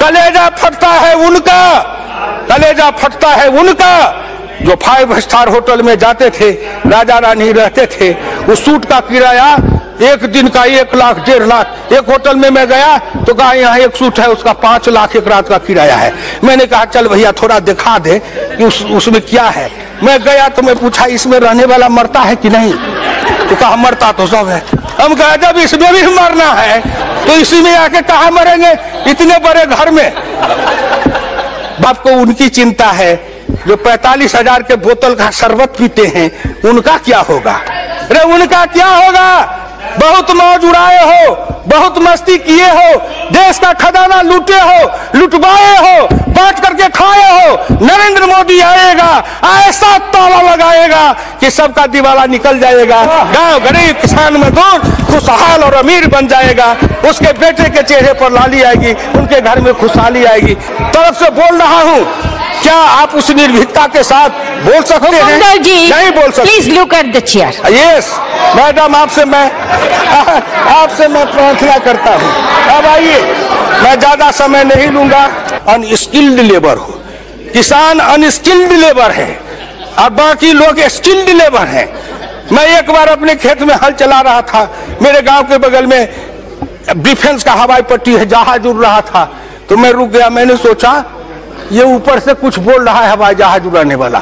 कलेजा फटता है उनका, कलेजा फटता है उनका जो 5 स्टार होटल में जाते थे, राजा रानी रहते थे। उस सूट का किराया एक दिन का 1 लाख 1.5 लाख। एक होटल में मैं गया तो कहा यहाँ एक सूट है, उसका 5 लाख एक रात का किराया है। मैंने कहा चल भैया थोड़ा दिखा दे कि उसमें क्या है। मैं गया तो मैं पूछा इसमें रहने वाला मरता है कि नहीं, तो कहा मरता तो सब है। हम कहा जब इसमें भी मरना है तो इसी में आके कहा मरेंगे इतने बड़े घर में। बाप को उनकी चिंता है जो 45,000 के बोतल का शरबत पीते हैं, उनका क्या होगा? अरे उनका क्या होगा? बहुत मौज उड़ाए हो, बहुत मस्ती किए हो, देश का खजाना लूटे हो, लुटवाए हो, बांट करके खाए हो। नरेंद्र मोदी आएगा, ऐसा ताला लगाएगा कि सबका दिवाला निकल जाएगा। गांव गरीब किसान मजदूर खुशहाल और अमीर बन जाएगा। उसके बेटे के चेहरे पर लाली आएगी, उनके घर में खुशहाली आएगी। तरफ से बोल रहा हूँ, क्या आप उस निर्भीकता के साथ बोल सकते हैं? नहीं बोल सकते। Please look at the chair. Yes madam, आपसे मैं प्रार्थना करता हूँ। अब आइए, मैं ज्यादा समय नहीं लूंगा। अनस्किल्ड लेबर हो, किसान अनस्किल्ड लेबर है और बाकी लोग स्किल्ड लेबर हैं। मैं एक बार अपने खेत में हल चला रहा था, मेरे गांव के बगल में डिफेंस का हवाई पट्टी है, जहाज उड़ रहा था, तो मैं रुक गया। मैंने सोचा ये ऊपर से कुछ बोल रहा है हवाई जहाज उड़ाने वाला,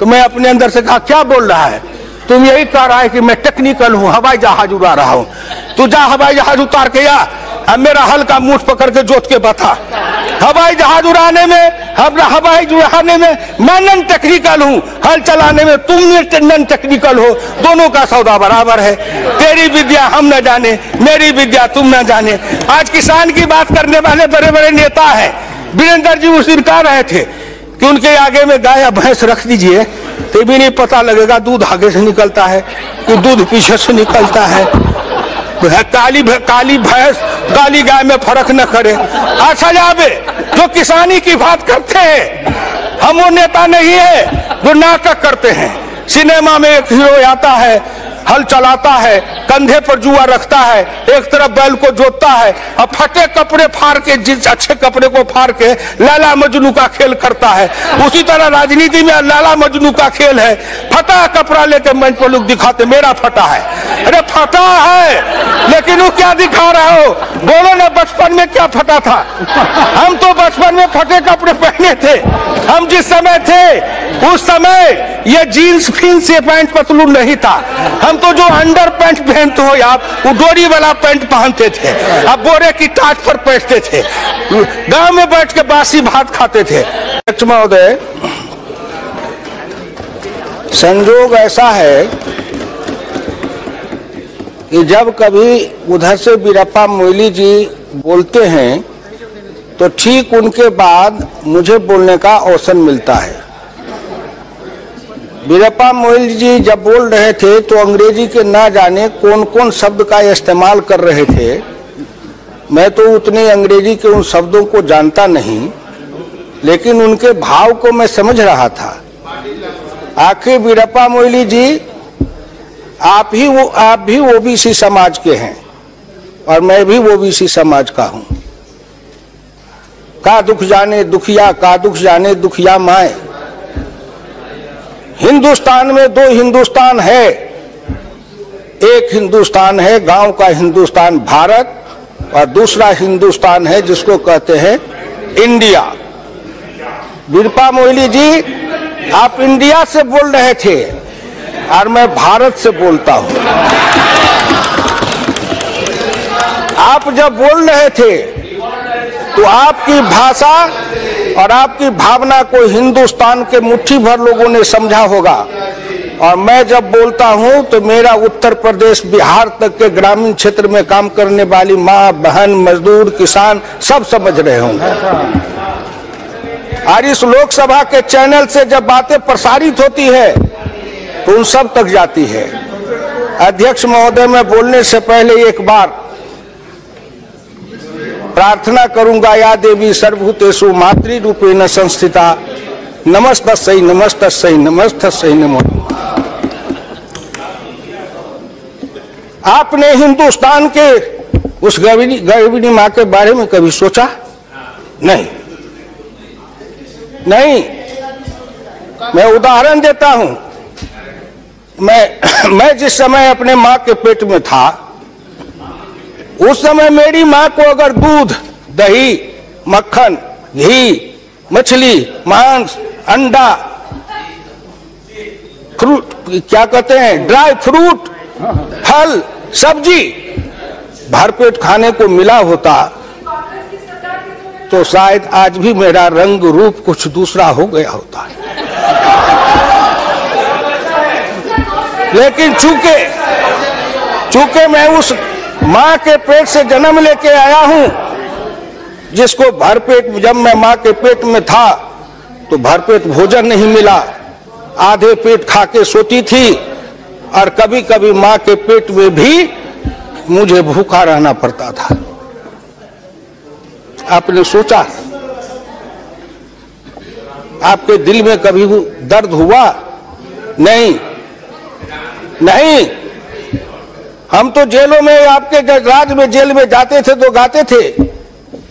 तो मैं अपने अंदर से कहा क्या बोल रहा है? तुम यही कह रहा है कि मैं टेक्निकल हूँ, हवाई जहाज उड़ा रहा हूँ। तू जा हवाई जहाज उतार के आ, अब मेरा हल का मूठ पकड़ के जोत के बता। हवाई जहाज उड़ाने में, हवाई उड़ाने में मैं नॉन टेक्निकल हूँ, हल चलाने में तुम नॉन टेक्निकल हो। दोनों का सौदा बराबर है। तेरी विद्या हम न जाने, मेरी विद्या तुम न जाने। आज किसान की बात करने वाले बड़े बड़े नेता है। वीरेंद्र जी उस दिन कह रहे थे कि उनके आगे में गाय या भैंस रख दीजिए तो भी नहीं पता लगेगा दूध आगे से निकलता है कि दूध पीछे से निकलता है। काली भैंस काली गाय में फर्क न करे। अच्छा जावे जो किसानी की बात करते हैं, हम वो नेता नहीं है जो नाटक करते हैं। सिनेमा में एक हीरो आता है, हल चलाता है, कंधे पर जुआ रखता है, एक तरफ बैल को जोतता है और फटे कपड़े फाड़ के, जिस अच्छे कपड़े को फाड़ के लाला मजनू का खेल करता है। उसी तरह राजनीति में लाला मजनू का खेल है। फटा कपड़ा लेके मंच पर लोग दिखाते मेरा फटा है। अरे फटा है लेकिन वो क्या दिखा रहे हो? बोलो ना बचपन में क्या फटा था? हम तो बचपन में फटे कपड़े पहने थे। हम जिस समय थे उस समय ये जीन्स फीन्स से पैंट पतलून नहीं था। हम तो जो अंडर पैंट पहनते हो आप, वो डोरी वाला पैंट पहनते थे, अब बोरे की टाट पर बैठते थे, गांव में बैठ के बासी भात खाते थे। महोदय, संजोग ऐसा है कि जब कभी उधर से वीरप्पा मोइली जी बोलते हैं तो ठीक उनके बाद मुझे बोलने का अवसर मिलता है। वीरप्पा मोइली जी जब बोल रहे थे तो अंग्रेजी के ना जाने कौन कौन शब्द का इस्तेमाल कर रहे थे। मैं तो उतने अंग्रेजी के उन शब्दों को जानता नहीं, लेकिन उनके भाव को मैं समझ रहा था। आखिर वीरप्पा मोइली जी, आप भी ओबीसी समाज के हैं और मैं भी ओबीसी समाज का हूं। का दुख जाने दुखिया, का दुख जाने दुखिया माए। हिंदुस्तान में 2 हिंदुस्तान है। एक हिंदुस्तान है गांव का हिंदुस्तान भारत, और दूसरा हिंदुस्तान है जिसको कहते हैं इंडिया। वीरप्पा मोइली जी, आप इंडिया से बोल रहे थे और मैं भारत से बोलता हूं। आप जब बोल रहे थे तो आपकी भाषा और आपकी भावना को हिंदुस्तान के मुट्ठी भर लोगों ने समझा होगा, और मैं जब बोलता हूं तो मेरा उत्तर प्रदेश बिहार तक के ग्रामीण क्षेत्र में काम करने वाली माँ बहन मजदूर किसान सब समझ रहे होंगे। और इस लोकसभा के चैनल से जब बातें प्रसारित होती है तो उन सब तक जाती है। अध्यक्ष महोदय, मैं बोलने से पहले एक बार प्रार्थना करूंगा, या देवी सर्वभूतेषु मातृरूपेण संस्थिता नमस्तस्यै नमस्तस्यै नमस्तस्यै नमो। आपने हिंदुस्तान के उस गर्भिणी माँ के बारे में कभी सोचा? नहीं नहीं, मैं उदाहरण देता हूं। मैं जिस समय अपने मां के पेट में था, उस समय मेरी मां को अगर दूध, दही, मक्खन, घी, मछली, मांस, अंडा, फ्रूट, क्या कहते हैं, ड्राई फ्रूट, फल, सब्जी भरपेट खाने को मिला होता तो शायद आज भी मेरा रंग रूप कुछ दूसरा हो गया होता। लेकिन चूंकि मैं उस मां के पेट से जन्म लेके आया हूं, जिसको भरपेट, जब मैं मां के पेट में था तो भरपेट भोजन नहीं मिला, आधे पेट खा के सोती थी, और कभी कभी मां के पेट में भी मुझे भूखा रहना पड़ता था। आपने सोचा, आपके दिल में कभी दर्द हुआ? नहीं नहीं। हम तो जेलों में, आपके राज में, जेल में जाते थे तो गाते थे,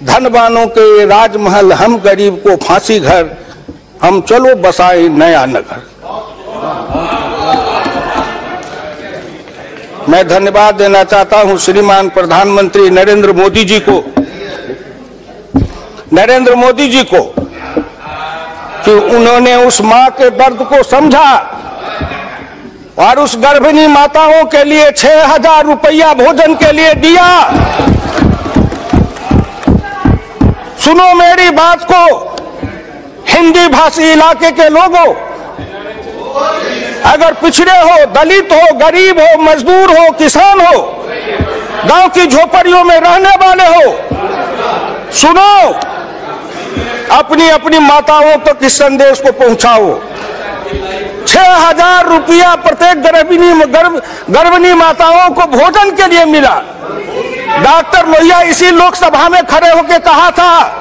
धनवानों के राजमहल, हम गरीब को फांसी घर, हम चलो बसाए नया नगर। मैं धन्यवाद देना चाहता हूं श्रीमान प्रधानमंत्री नरेंद्र मोदी जी को कि उन्होंने उस मां के दर्द को समझा और उस गर्भिणी माताओं के लिए 6,000 रुपया भोजन के लिए दिया। सुनो मेरी बात को, हिंदी भाषी इलाके के लोगों, अगर पिछड़े हो, दलित हो, गरीब हो, मजदूर हो, किसान हो, गांव की झोपड़ियों में रहने वाले हो, सुनो, अपनी अपनी माताओं तक इस संदेश को पहुंचाओ। 6,000 रुपया प्रत्येक गर्भिणी माताओं को भोजन के लिए मिला। डॉक्टर लोहिया इसी लोकसभा में खड़े होकर कहा था,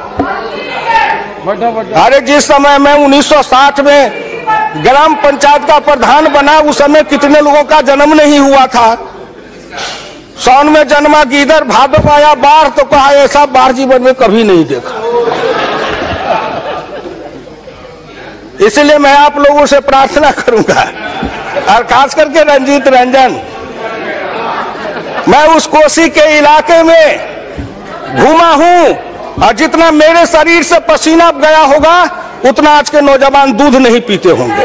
अरे जिस समय मैं 1960 में ग्राम पंचायत का प्रधान बना, उस समय कितने लोगों का जन्म नहीं हुआ था। सावन में जन्मा गीदड़, भादव आया बाढ़, तो कहा ऐसा बाढ़ जीवन में कभी नहीं देखा। इसलिए मैं आप लोगों से प्रार्थना करूंगा, और खास करके रंजीत रंजन, मैं उस कोसी के इलाके में घूमा हूं, और जितना मेरे शरीर से पसीना गया होगा उतना आज के नौजवान दूध नहीं पीते होंगे।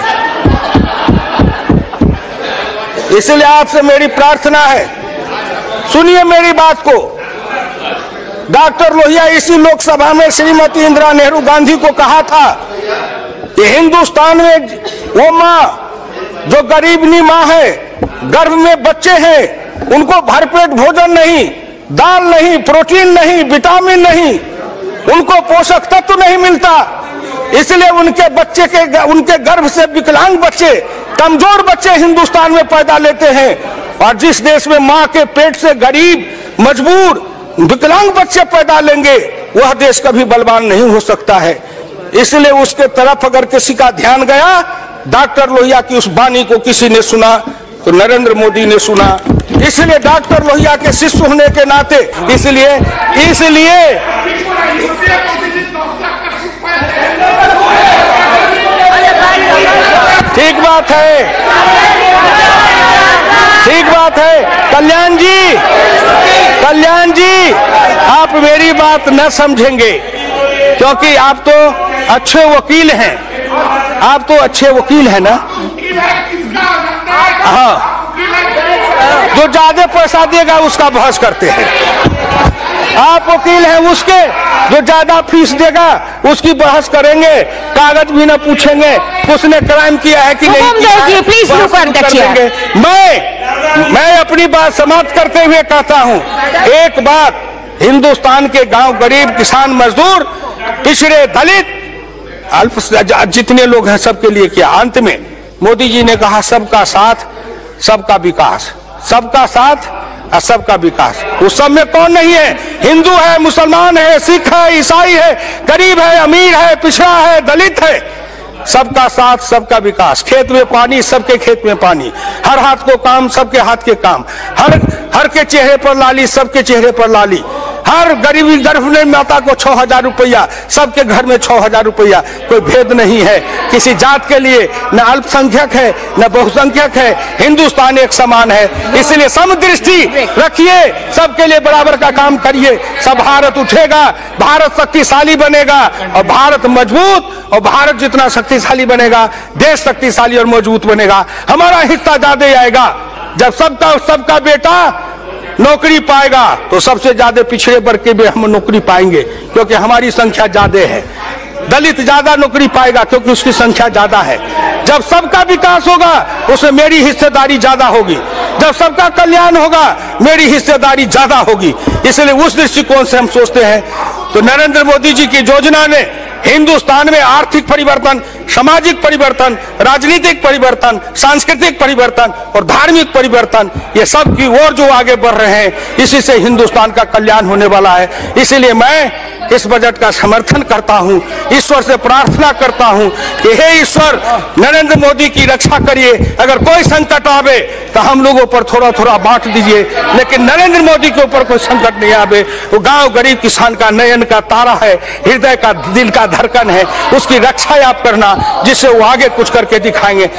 इसलिए आपसे मेरी प्रार्थना है, सुनिए मेरी बात को। डॉक्टर लोहिया इसी लोकसभा में श्रीमती इंदिरा नेहरू गांधी को कहा था कि हिंदुस्तान में वो माँ जो गरीबनी माँ है, गर्भ में बच्चे हैं, उनको भरपेट भोजन नहीं, दाल नहीं, प्रोटीन नहीं, विटामिन नहीं, उनको पोषक तत्व नहीं मिलता, इसलिए उनके गर्भ से विकलांग बच्चे, कमजोर बच्चे हिंदुस्तान में पैदा लेते हैं। और जिस देश में मां के पेट से गरीब, मजबूर, विकलांग बच्चे पैदा लेंगे, वह देश कभी बलवान नहीं हो सकता है। इसलिए उसके तरफ अगर किसी का ध्यान गया, डॉक्टर लोहिया की उस वाणी को किसी ने सुना तो नरेंद्र मोदी ने सुना। इसलिए डॉक्टर लोहिया के शिष्य होने के नाते, इसलिए ठीक बात है कल्याण जी, आप मेरी बात न समझेंगे, क्योंकि आप तो अच्छे वकील हैं, आप तो अच्छे वकील हैं ना। हाँ, जो ज्यादा पैसा देगा उसका बहस करते हैं। आप वकील हैं उसके, जो ज्यादा फीस देगा उसकी बहस करेंगे, कागज भी न पूछेंगे उसने क्राइम किया है कि नहीं किया है। मैं अपनी बात समाप्त करते हुए कहता हूं, एक बात हिंदुस्तान के गांव, गरीब, किसान, मजदूर, पिछड़े, दलित, अल्प जितने लोग हैं सबके लिए किया। अंत में मोदी जी ने कहा सबका साथ सबका विकास, सबका साथ और सबका विकास। उस सब में कौन नहीं है? हिंदू है, मुसलमान है, सिख है, ईसाई है, गरीब है, अमीर है, पिछड़ा है, दलित है, सबका साथ सबका विकास। खेत में पानी, सबके खेत में पानी, हर हाथ को काम, सबके हाथ के काम, हर के चेहरे पर लाली, सबके चेहरे पर लाली। हर गरीबी गर्भवती माता को 6,000 रुपया, सबके घर में 6,000 रुपया। कोई भेद नहीं है किसी जात के लिए, न अल्पसंख्यक है न बहुसंख्यक है, हिंदुस्तान एक समान है। इसलिए समदृष्टि रखिए, सबके लिए बराबर का काम करिए, सब भारत उठेगा, भारत शक्तिशाली बनेगा और भारत मजबूत, और भारत जितना शक्तिशाली बनेगा देश शक्तिशाली और मजबूत बनेगा। हमारा हिस्सा ज्यादा आएगा। जब सबका बेटा नौकरी पाएगा तो सबसे ज्यादा पिछड़े वर्ग के भी हम नौकरी पाएंगे, क्योंकि हमारी संख्या ज्यादा है। दलित ज्यादा नौकरी पाएगा क्योंकि उसकी संख्या ज्यादा है। जब सबका विकास होगा उसमें मेरी हिस्सेदारी ज्यादा होगी, जब सबका कल्याण होगा मेरी हिस्सेदारी ज्यादा होगी। इसलिए उस दृष्टिकोण से हम सोचते हैं। तो नरेंद्र मोदी जी की योजना ने हिंदुस्तान में आर्थिक परिवर्तन, सामाजिक परिवर्तन, राजनीतिक परिवर्तन, सांस्कृतिक परिवर्तन और धार्मिक परिवर्तन, ये सब की ओर जो आगे बढ़ रहे हैं, इसी से हिंदुस्तान का कल्याण होने वाला है। इसीलिए मैं इस बजट का समर्थन करता हूं, ईश्वर से प्रार्थना करता हूं कि हे ईश्वर, नरेंद्र मोदी की रक्षा करिए। अगर कोई संकट आवे तो हम लोगों पर थोड़ा थोड़ा बांट दीजिए, लेकिन नरेंद्र मोदी के ऊपर कोई संकट नहीं आवे। वो गांव गरीब किसान का नयन का तारा है, हृदय का दिल का धड़कन है, उसकी रक्षा आप करना, जिससे वो आगे कुछ करके दिखाएंगे।